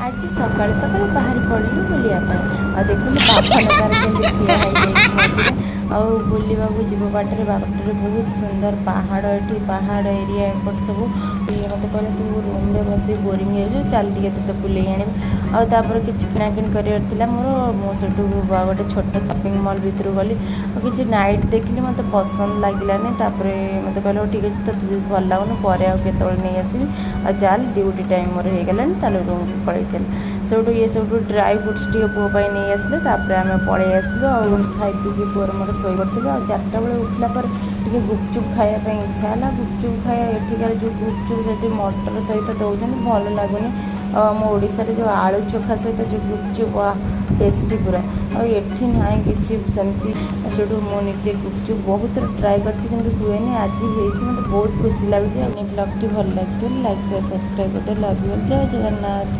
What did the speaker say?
आज सकाल सकाल बाहर पड़लु बुलापी आ देखुन बाभन तार के ठिया मझे बुलवा जीव बाटर बाटर बहुत सुंदर पहाड़ ये पहाड़ एरिया एपट सब ये मत कहले तू रूम में बस बोरिंग हो चल तो बुले आने आपर किसी किणाकिणी कर मोर सेठू गोटे छोट शॉपिंग मॉल भीतर गली किसी नाइट देखली मत पसंद लगे मत कहले ठीक अच्छे तो भल लगुन पर आते नहीं आसबि आ चल ड्यूटी टाइम मोर हो गलानी ताले रूम को पड़े चल सेठू ये सब ड्राई फ्रुट्स टे पुओं नहीं आसले आम पलि आसलु आ खाई पी पुअर मोर शोई पड़े आ 4टा बेले उठला पर टे गुपचुप खायापी इच्छा है गुपचुप खाया एठिकार जो गुपचुप से मटर सहित दौरान भल लगुनि मो ओडिशा जो आलू चोखा सहित जो गुपचुप टेस्टी पूरा आठी ना कि सेमती सेठू मुझे गुपचुप बहुत ट्राए कर हुए आज मत बहुत खुशी लगे ब्लॉग टी भल लगे लाइक शेयर सब्सक्राइब करते लव यू जय जगन्नाथ।